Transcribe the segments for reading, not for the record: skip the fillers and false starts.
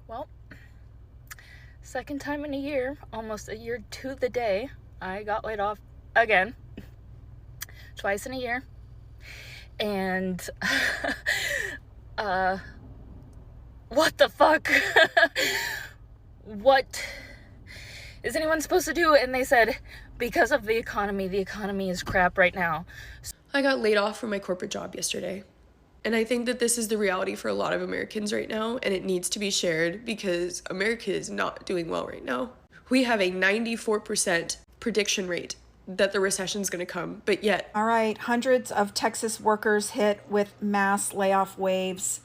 Well, second time in a year, almost a year to the day, I got laid off again, twice in a year. And, what the fuck? What is anyone supposed to do? And they said, because of the economy is crap right now. I got laid off from my corporate job yesterday. And I think that this is the reality for a lot of Americans right now, and it needs to be shared because America is not doing well right now. We have a 94% prediction rate that the recession is going to come, but yet. All right, hundreds of Texas workers hit with mass layoff waves.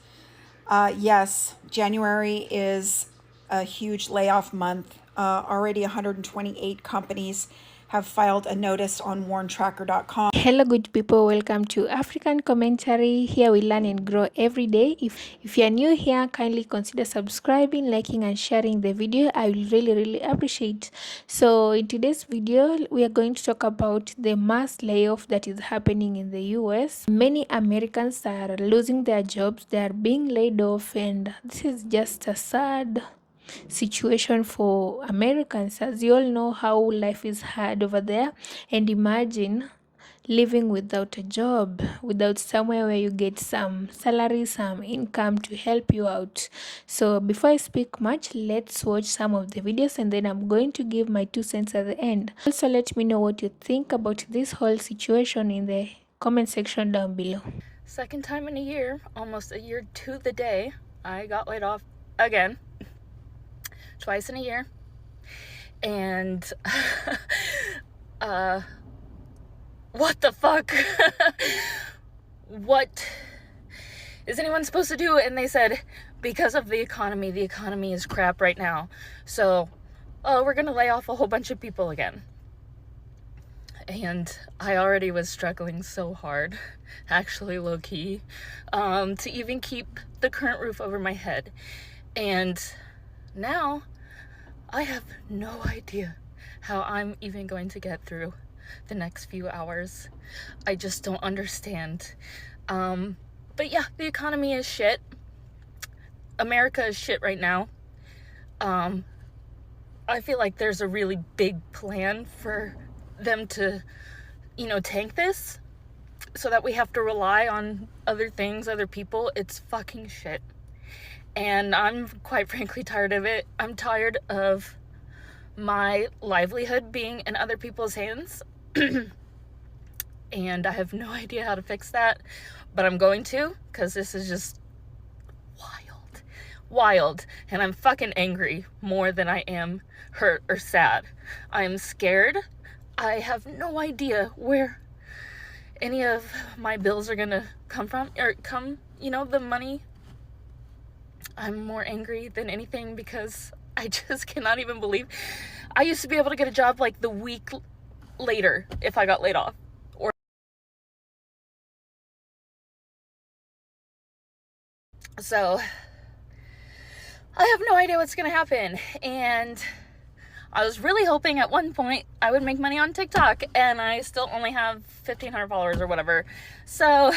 Yes, January is a huge layoff month. Already 128 companies have filed a notice on warntracker.com. Hello good people, welcome to African Commentary. Here we learn and grow every day. If you are new here, kindly consider subscribing, liking and sharing the video. I will really appreciate. So in today's video, we are going to talk about the mass layoff that is happening in the US. Many Americans are losing their jobs, they are being laid off, and this is just a sad situation for Americans. As you all know how life is hard over there, and imagine living without a job, without somewhere where you get some salary, some income to help you out. So before I speak much, let's watch some of the videos and then I'm going to give my 2 cents at the end. Also let me know what you think about this whole situation in the comment section down below. Second time in a year, almost a year to the day, I got laid off again, twice in a year. And, what the fuck? What is anyone supposed to do? And they said, because of the economy is crap right now. So, we're gonna lay off a whole bunch of people again. And I already was struggling so hard, actually low-key, to even keep the current roof over my head. And now I have no idea how I'm even going to get through the next few hours. I just don't understand. But yeah, the economy is shit. America is shit right now. I feel like there's a really big plan for them to, tank this so that we have to rely on other things, other people. It's fucking shit. And I'm quite frankly tired of it. I'm tired of my livelihood being in other people's hands. And I have no idea how to fix that, but I'm going to, because this is just wild. And I'm fucking angry more than I am hurt or sad. I'm scared. I have no idea where any of my bills are gonna come from, the money. I'm more angry than anything because I just cannot even believe I used to be able to get a job like the week later if I got laid off. So I have no idea what's gonna happen, and I was really hoping at one point I would make money on TikTok, and I still only have 1,500 followers or whatever. So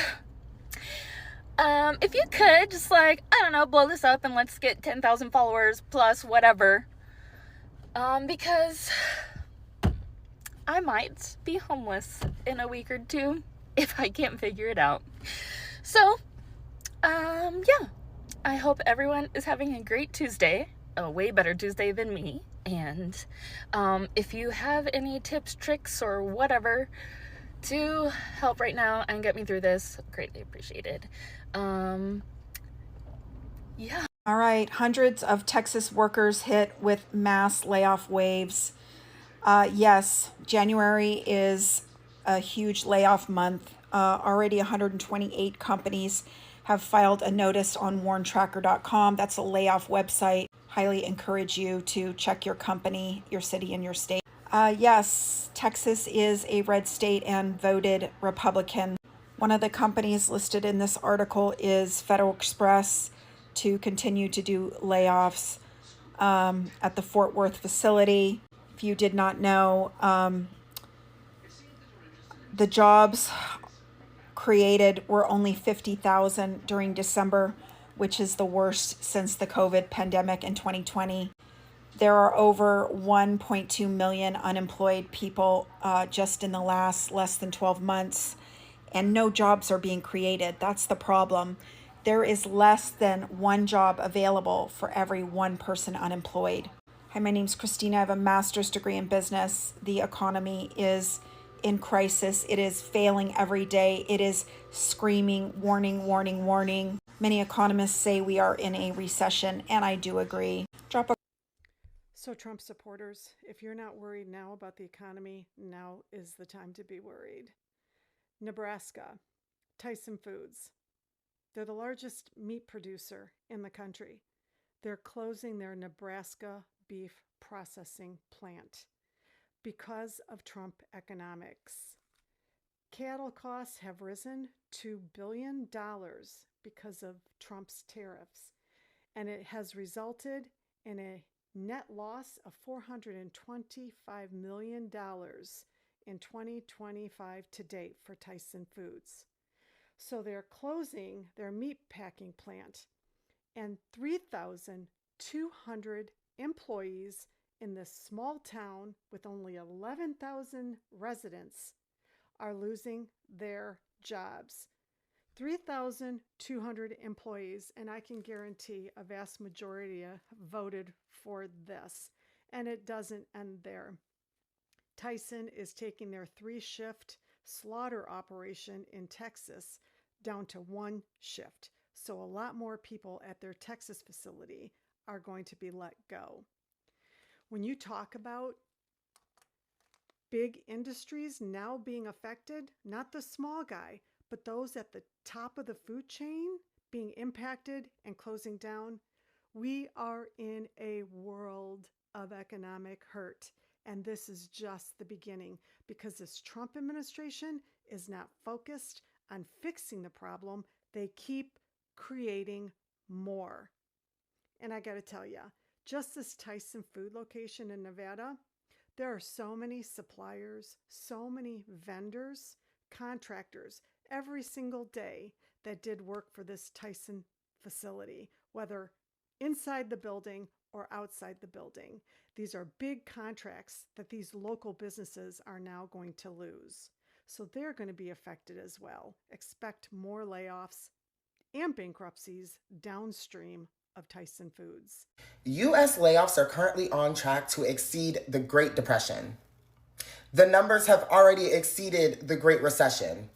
if you could just blow this up and let's get 10,000 followers plus whatever, because I might be homeless in a week or two if I can't figure it out. So yeah, I hope everyone is having a great Tuesday, a way better Tuesday than me. And if you have any tips, tricks, or whatever to help right now and get me through this, greatly appreciated. Yeah. All right, hundreds of Texas workers hit with mass layoff waves. Yes, January is a huge layoff month. Already 128 companies have filed a notice on warntracker.com. That's a layoff website. Highly encourage you to check your company, your city, and your state. Yes, Texas is a red state and voted Republican. One of the companies listed in this article is Federal Express, to continue to do layoffs at the Fort Worth facility. If you did not know, the jobs created were only 50,000 during December, which is the worst since the COVID pandemic in 2020. There are over 1.2 million unemployed people just in the last less than 12 months, and no jobs are being created. That's the problem. There is less than one job available for every one person unemployed. Hi, my name's Christina. I have a master's degree in business. The economy is in crisis. It is failing every day. It is screaming, warning, warning, warning. Many economists say we are in a recession, and I do agree. So Trump supporters, if you're not worried now about the economy, now is the time to be worried. Nebraska, Tyson Foods. They're the largest meat producer in the country. They're closing their Nebraska beef processing plant because of Trump economics. Cattle costs have risen $2 billion because of Trump's tariffs, and it has resulted in a net loss of $425 million in 2025 to date for Tyson Foods. So they're closing their meat packing plant, and 3,200 employees in this small town with only 11,000 residents are losing their jobs. 3,200 employees, and I can guarantee a vast majority voted for this. And it doesn't end there. Tyson is taking their 3-shift slaughter operation in Texas down to 1 shift. So a lot more people at their Texas facility are going to be let go. When you talk about big industries now being affected, not the small guy, but those at the top of the food chain being impacted and closing down, we are in a world of economic hurt. And this is just the beginning, because this Trump administration is not focused on fixing the problem. They keep creating more. And I got to tell you, just this Tyson food location in Nevada, there are so many suppliers, so many vendors, contractors every single day that did work for this Tyson facility, whether inside the building or outside the building. These are big contracts that these local businesses are now going to lose. So they're going to be affected as well. Expect more layoffs and bankruptcies downstream of Tyson Foods. U.S. layoffs are currently on track to exceed the Great Depression. The numbers have already exceeded the Great Recession.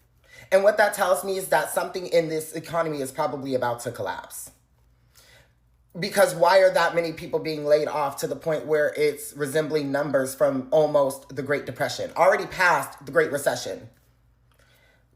And what that tells me is that something in this economy is probably about to collapse. Because why are that many people being laid off to the point where it's resembling numbers from almost the Great Depression, already past the Great Recession?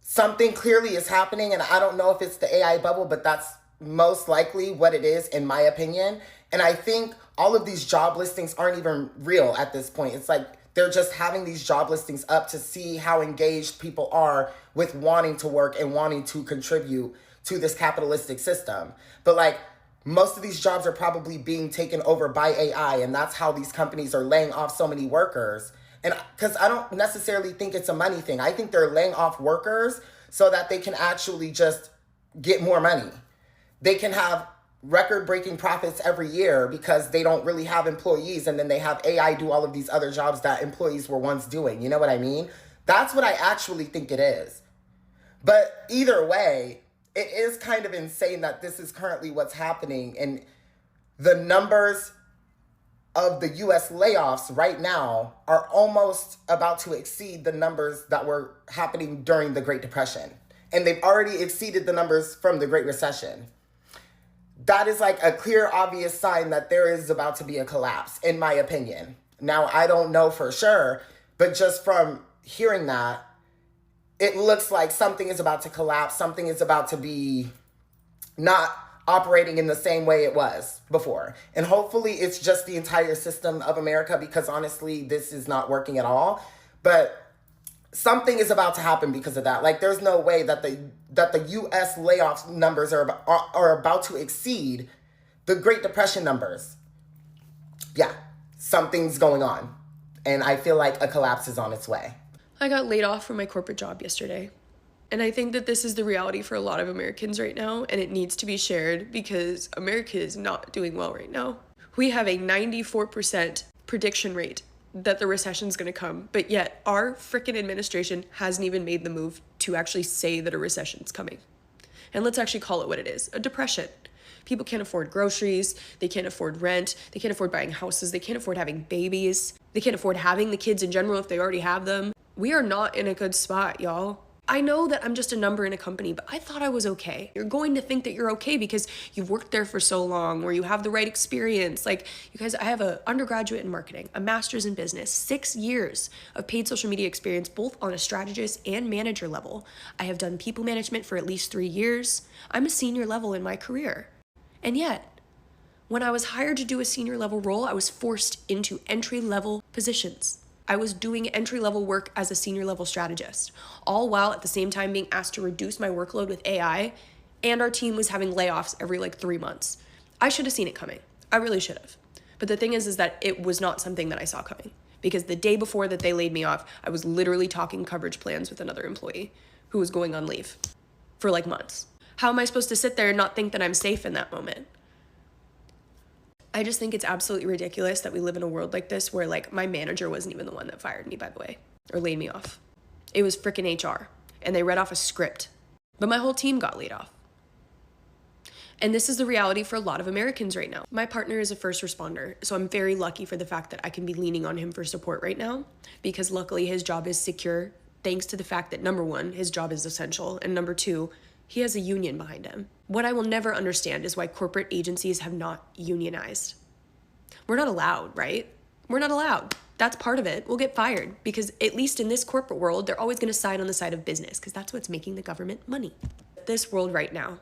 Something clearly is happening, and I don't know if it's the AI bubble, but that's most likely what it is, in my opinion. And I think all of these job listings aren't even real at this point. It's like they're just having these job listings up to see how engaged people are with wanting to work and wanting to contribute to this capitalistic system. But like, most of these jobs are probably being taken over by AI, and that's how these companies are laying off so many workers. And because I don't necessarily think it's a money thing. I think they're laying off workers so that they can actually just get more money. They can have record-breaking profits every year because they don't really have employees, and then they have AI do all of these other jobs that employees were once doing. You know what I mean? That's what I actually think it is. But either way, it is kind of insane that this is currently what's happening, and the numbers of the U.S. layoffs right now are almost about to exceed the numbers that were happening during the Great Depression. And they've already exceeded the numbers from the Great Recession. That is like a clear, obvious sign that there is about to be a collapse, in my opinion. Now, I don't know for sure, but just from hearing that, it looks like something is about to collapse. Something is about to be not operating in the same way it was before. And hopefully it's just the entire system of America, because honestly, this is not working at all. But something is about to happen because of that. Like, there's no way that the U.S. layoffs numbers are about to exceed the Great Depression numbers. Yeah, something's going on. And I feel like a collapse is on its way. I got laid off from my corporate job yesterday. And I think that this is the reality for a lot of Americans right now, and it needs to be shared because America is not doing well right now. We have a 94% prediction rate that the recession is going to come, but yet our frickin' administration hasn't even made the move to actually say that a recession is coming. And let's actually call it what it is, a depression. People can't afford groceries, they can't afford rent, they can't afford buying houses, they can't afford having babies, they can't afford having the kids in general if they already have them. We are not in a good spot, y'all. I know that I'm just a number in a company, but I thought I was okay. You're going to think that you're okay because you've worked there for so long or you have the right experience. Like, you guys, I have an undergraduate in marketing, a master's in business, 6 years of paid social media experience, both on a strategist and manager level. I have done people management for at least 3 years. I'm a senior level in my career. And yet, when I was hired to do a senior level role, I was forced into entry level positions. I was doing entry-level work as a senior-level strategist, all while at the same time being asked to reduce my workload with AI, and our team was having layoffs every 3 months. I should have seen it coming. I really should have. But the thing is that it was not something that I saw coming, because the day before that they laid me off, I was literally talking coverage plans with another employee who was going on leave for months. How am I supposed to sit there and not think that I'm safe in that moment? I just think it's absolutely ridiculous that we live in a world like this where my manager wasn't even the one that fired me, by the way, or laid me off. It was frickin' HR, and they read off a script, but my whole team got laid off. And this is the reality for a lot of Americans right now. My partner is a first responder, so I'm very lucky for the fact that I can be leaning on him for support right now, because luckily his job is secure, thanks to the fact that number one, his job is essential, and number two, he has a union behind him. What I will never understand is why corporate agencies have not unionized. We're not allowed, right? We're not allowed. That's part of it. We'll get fired because at least in this corporate world, they're always going to side on the side of business because that's what's making the government money. This world right now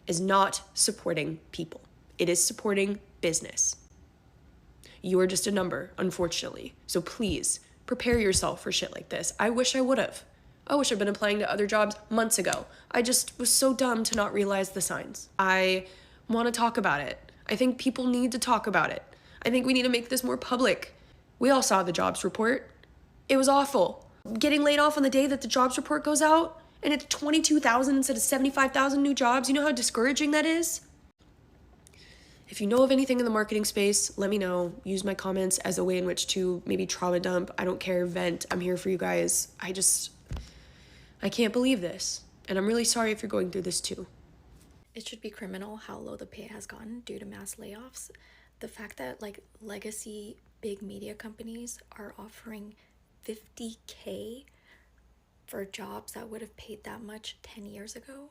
is not supporting people. It is supporting business. You are just a number, unfortunately. So please prepare yourself for shit like this. I wish I would have. I wish I'd been applying to other jobs months ago. I just was so dumb to not realize the signs. I want to talk about it. I think people need to talk about it. I think we need to make this more public. We all saw the jobs report. It was awful. Getting laid off on the day that the jobs report goes out, and it's 22,000 instead of 75,000 new jobs. You know how discouraging that is? If you know of anything in the marketing space, let me know. Use my comments as a way in which to maybe trauma dump. I don't care, vent. I'm here for you guys. I can't believe this, and I'm really sorry if you're going through this too. It should be criminal how low the pay has gotten due to mass layoffs. The fact that legacy big media companies are offering $50K for jobs that would have paid that much 10 years ago.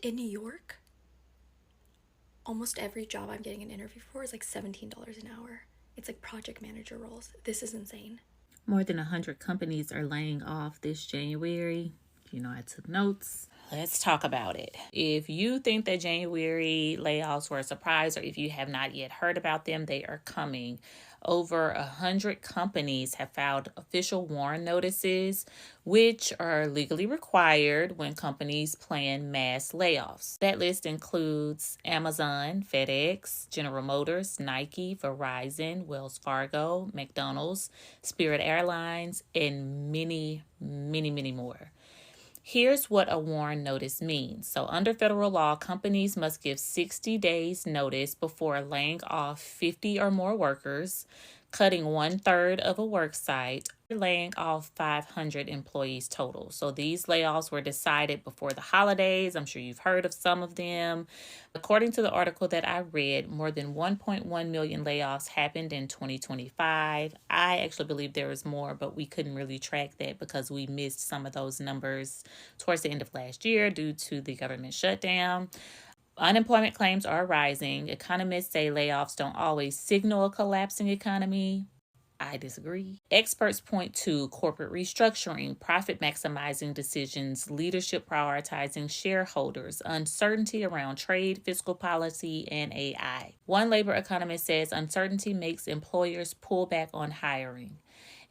In New York, almost every job I'm getting an interview for is $17 an hour. It's project manager roles. This is insane. More than 100 companies are laying off this January. I took notes. Let's talk about it. If you think that January layoffs were a surprise, or if you have not yet heard about them, they are coming. Over 100 companies have filed official warn notices, which are legally required when companies plan mass layoffs. That list includes Amazon, FedEx, General Motors, Nike, Verizon, Wells Fargo, McDonald's, Spirit Airlines, and many, many, many more. Here's what a warn notice means. So under federal law, companies must give 60 days notice before laying off 50 or more workers, cutting 1/3 of a work site, laying off 500 employees total. So these layoffs were decided before the holidays. I'm sure you've heard of some of them. According to the article that I read, more than 1.1 million layoffs happened in 2025. I actually believe there was more, but we couldn't really track that because we missed some of those numbers towards the end of last year due to the government shutdown. Unemployment claims are rising. Economists say layoffs don't always signal a collapsing economy. I disagree. Experts point to corporate restructuring, profit maximizing decisions, leadership prioritizing shareholders, uncertainty around trade, fiscal policy, and AI. One labor economist says uncertainty makes employers pull back on hiring.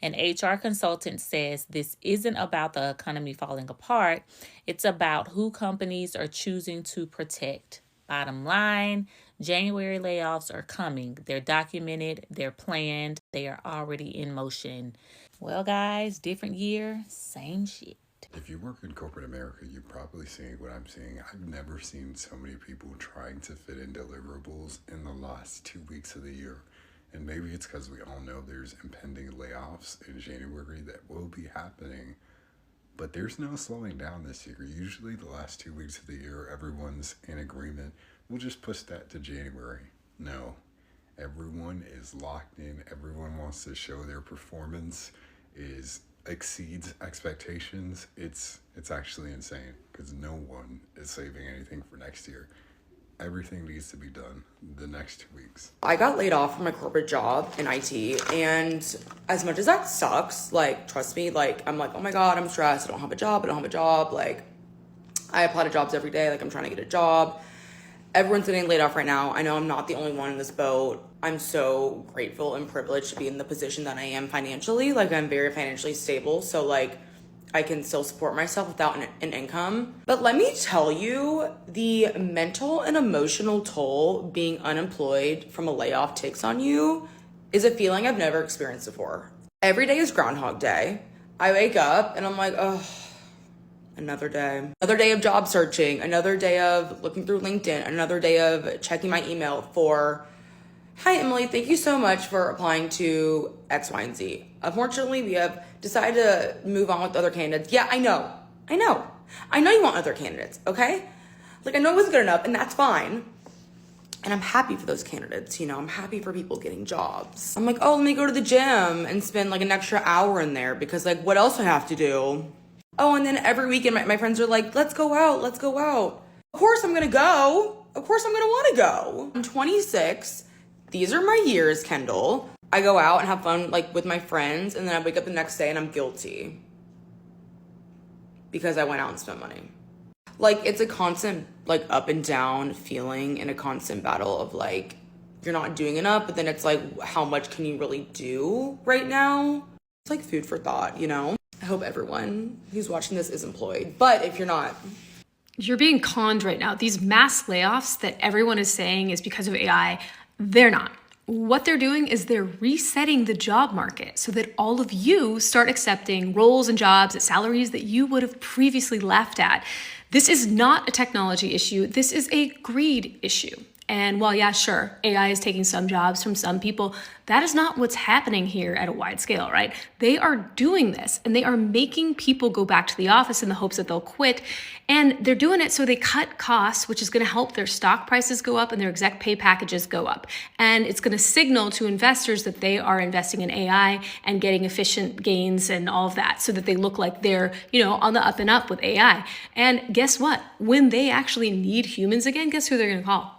An HR consultant says this isn't about the economy falling apart. It's about who companies are choosing to protect. Bottom line, January layoffs are coming. They're documented, they're planned, they are already in motion. Well, guys, different year, same shit. If you work in corporate America, you're probably seeing what I'm seeing. I've never seen so many people trying to fit in deliverables in the last 2 weeks of the year. And maybe it's because we all know there's impending layoffs in January that will be happening. But there's no slowing down this year. Usually the last 2 weeks of the year, everyone's in agreement. We'll just push that to January. No, everyone is locked in. Everyone wants to show their performance exceeds expectations. It's actually insane because no one is saving anything for next year. Everything needs to be done the next 2 weeks. I got laid off from my corporate job in IT, and as much as that sucks, like, trust me, like, I'm like, oh my God, I'm stressed, I don't have a job, like, I apply to jobs every day, like, I'm trying to get a job. Everyone's getting laid off right now. I know I'm not the only one in this boat. I'm so grateful and privileged to be in the position that I am financially. Like, I'm very financially stable, so, like, I can still support myself without an income. But let me tell you, the mental and emotional toll being unemployed from a layoff takes on you is a feeling I've never experienced before. Every day is Groundhog Day. I wake up and I'm like, oh, another day. Another day of job searching, another day of looking through LinkedIn, another day of checking my email for, hi, Emily, thank you so much for applying to X, Y, and Z. Unfortunately, we have decided to move on with other candidates. Yeah, I know you want other candidates, okay? Like, I know it wasn't good enough, and that's fine. And I'm happy for those candidates, you know? I'm happy for people getting jobs. I'm like, oh, let me go to the gym and spend, like, an extra hour in there because, like, what else do I have to do? Oh, and then every weekend, my friends are like, let's go out. Of course I'm gonna go. Of course I'm gonna wanna go. I'm 26. These are my years, Kendall. I go out and have fun, like, with my friends, and then I wake up the next day and I'm guilty because I went out and spent money. Like, it's a constant, like, up and down feeling and a constant battle of, like, you're not doing enough, but then it's like, how much can you really do right now? It's like food for thought, you know? I hope everyone who's watching this is employed, but if you're not, you're being conned right now. These mass layoffs that everyone is saying is because of AI, they're not. What they're doing is they're resetting the job market so that all of you start accepting roles and jobs at salaries that you would have previously left at. This is not a technology issue. This is a greed issue. And while, yeah, sure, AI is taking some jobs from some people, that is not what's happening here at a wide scale, right? They are doing this and they are making people go back to the office in the hopes that they'll quit. And they're doing it so they cut costs, which is going to help their stock prices go up and their exec pay packages go up. And it's going to signal to investors that they are investing in AI and getting efficient gains and all of that so that they look like they're, you know, on the up and up with AI. And guess what? When they actually need humans again, guess who they're going to call?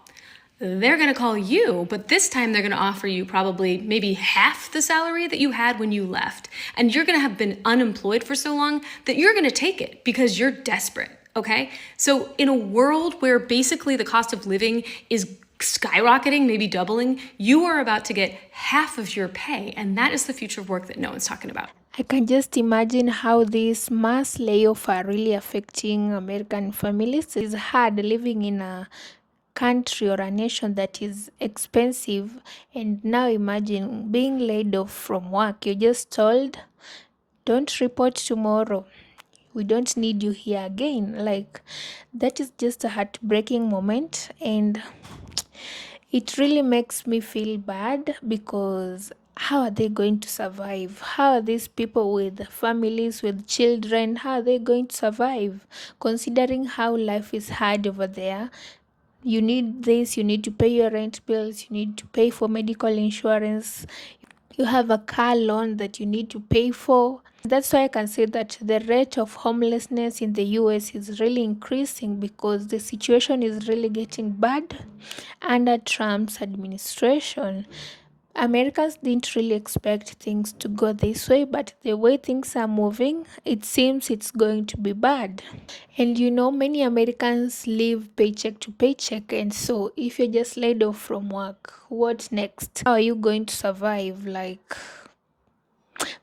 They're going to call you, but this time they're going to offer you probably maybe half the salary that you had when you left. And you're going to have been unemployed for so long that you're going to take it because you're desperate, okay? So in a world where basically the cost of living is skyrocketing, maybe doubling, you are about to get half of your pay. And that is the future of work that no one's talking about. I can just imagine how these mass layoffs are really affecting American families. It's hard living in a country or a nation that is expensive, and now imagine being laid off from work. You're just told, don't report tomorrow, we don't need you here again. Like, that is just a heartbreaking moment, and it really makes me feel bad because how are they going to survive? How are these people with families, with children, how are they going to survive considering how life is hard over there? You need this, you need to pay your rent bills, you need to pay for medical insurance, you have a car loan that you need to pay for. That's why I can say that the rate of homelessness in the US is really increasing because the situation is really getting bad under Trump's administration. Americans didn't really expect things to go this way, but the way things are moving, it seems it's going to be bad. And you know, many Americans live paycheck to paycheck, and so if you're just laid off from work, what next? How are you going to survive? Like,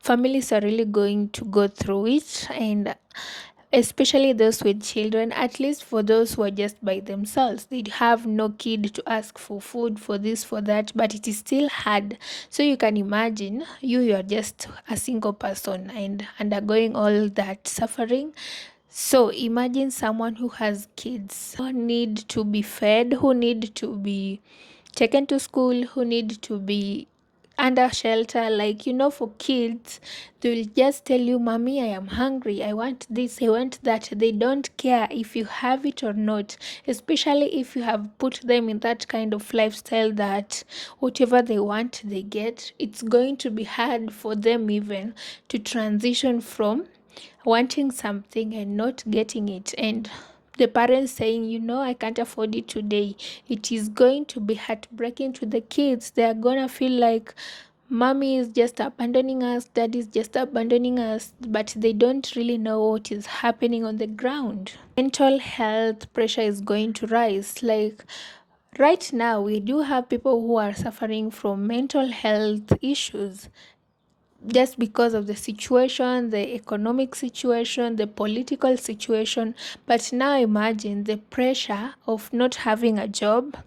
families are really going to go through it, and especially those with children, at least for those who are just by themselves. They have no kid to ask for food, for this, for that, but it is still hard. So you can imagine you are just a single person and undergoing all that suffering. So imagine someone who has kids who need to be fed, who need to be taken to school, who need to be under shelter. Like, for kids, they will just tell you, Mommy, I am hungry, I want this, I want that. They don't care if you have it or not, especially if you have put them in that kind of lifestyle that whatever they want they get. It's going to be hard for them even to transition from wanting something and not getting it, and the parents saying, I can't afford it today. It is going to be heartbreaking to the kids. They are gonna feel like mommy is just abandoning us, dad is just abandoning us, but they don't really know what is happening on the ground. Mental health pressure is going to rise. Like, right now we do have people who are suffering from mental health issues just because of the situation, the economic situation, the political situation. But now imagine the pressure of not having a job,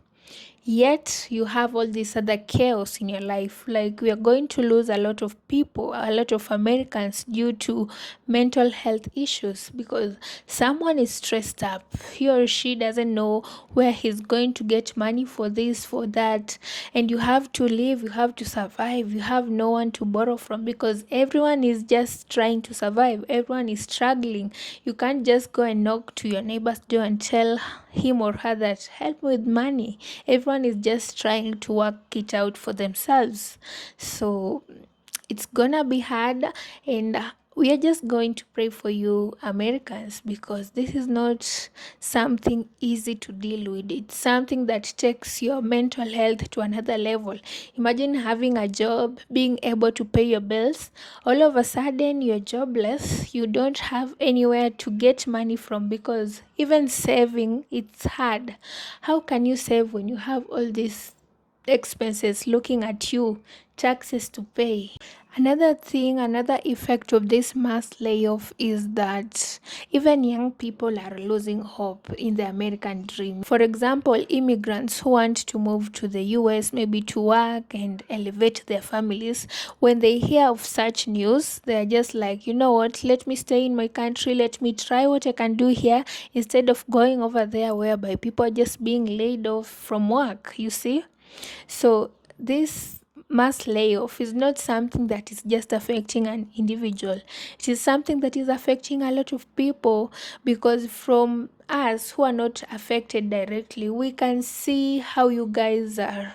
yet you have all this other chaos in your life. Like, we are going to lose a lot of people, a lot of Americans, due to mental health issues, because someone is stressed up. He or she doesn't know where he's going to get money for this, for that, and you have to live, you have to survive, you have no one to borrow from, because everyone is just trying to survive, everyone is struggling. You can't just go and knock to your neighbor's door and tell him or her that, help me with money. Everyone is just trying to work it out for themselves. So it's gonna be hard, and we are just going to pray for you, Americans, because this is not something easy to deal with. It's something that takes your mental health to another level. Imagine having a job, being able to pay your bills. All of a sudden, you're jobless. You don't have anywhere to get money from, because even saving, it's hard. How can you save when you have all these expenses looking at you, taxes to pay? Another thing, another effect of this mass layoff is that even young people are losing hope in the American dream. For example, immigrants who want to move to the US, maybe to work and elevate their families, when they hear of such news, they're just like, you know what, let me stay in my country, let me try what I can do here, instead of going over there whereby people are just being laid off from work, you see? So this mass layoff is not something that is just affecting an individual. It is something that is affecting a lot of people, because from us who are not affected directly, we can see how you guys are.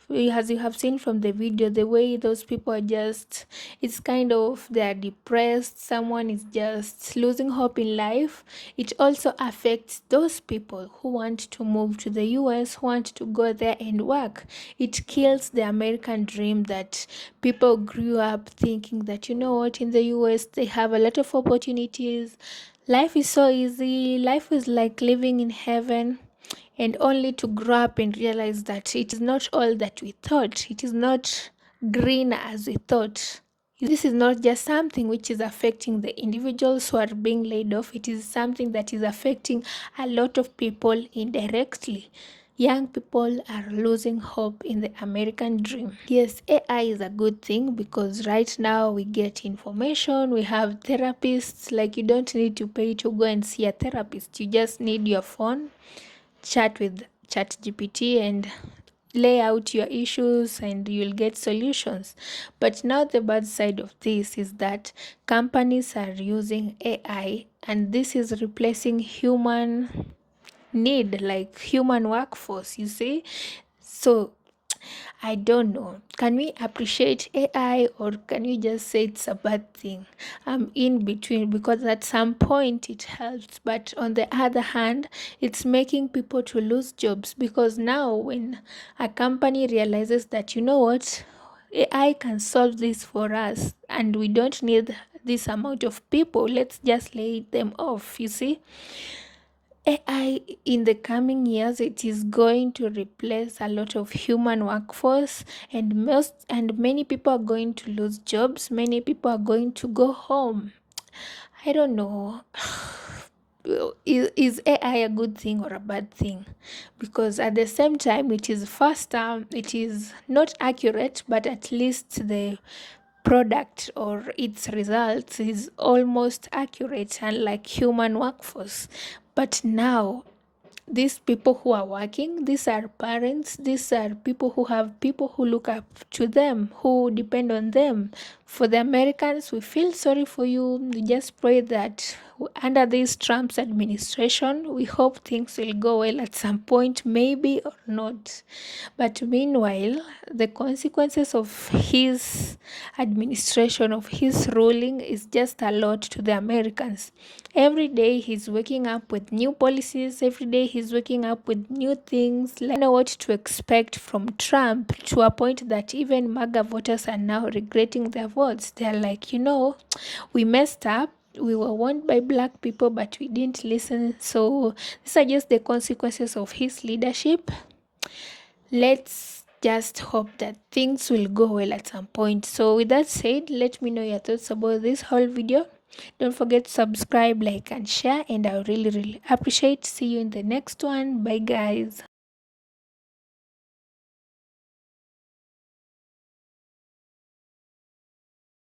As you have seen from the video, the way those people are just, it's kind of, they are depressed, someone is just losing hope in life. It also affects those people who want to move to the US, who want to go there and work. It kills the American dream that people grew up thinking that, you know what, in the US they have a lot of opportunities, life is so easy, life is like living in heaven, and only to grow up and realize that it is not all that we thought. It is not green as we thought. This is not just something which is affecting the individuals who are being laid off. It is something that is affecting a lot of people indirectly. Young people are losing hope in the American dream. Yes, AI is a good thing, because right now we get information, we have therapists. Like, you don't need to pay to go and see a therapist. You just need your phone, chat with ChatGPT, and lay out your issues and you'll get solutions. But now the bad side of this is that companies are using AI, and this is replacing human need, like human workforce, you see? So I don't know. Can we appreciate AI, or can we just say it's a bad thing? I'm in between, because at some point it helps, but on the other hand, it's making people to lose jobs, because now when a company realizes that, you know what, AI can solve this for us and we don't need this amount of people, let's just lay them off, you see? AI in the coming years, it is going to replace a lot of human workforce, and many people are going to lose jobs. Many people are going to go home. I don't know. Is AI a good thing or a bad thing? Because at the same time, it is faster, it is not accurate, but at least the product or its results is almost accurate, unlike human workforce. But now, these people who are working, these are parents, these are people who look up to them, who depend on them. For the Americans, we feel sorry for you. We just pray that under this Trump's administration, we hope things will go well at some point, maybe or not. But meanwhile, the consequences of his administration, of his ruling, is just a lot to the Americans. Every day he's waking up with new policies, every day he's waking up with new things. Like, I know what to expect from Trump, to a point that even MAGA voters are now regretting their votes. They're like, we messed up. We were warned by black people, but we didn't listen. So these are just the consequences of his leadership. Let's just hope that things will go well at some point. So with that said, let me know your thoughts about this whole video. Don't forget to subscribe, like and share, and I really appreciate. See you in the next one. Bye guys.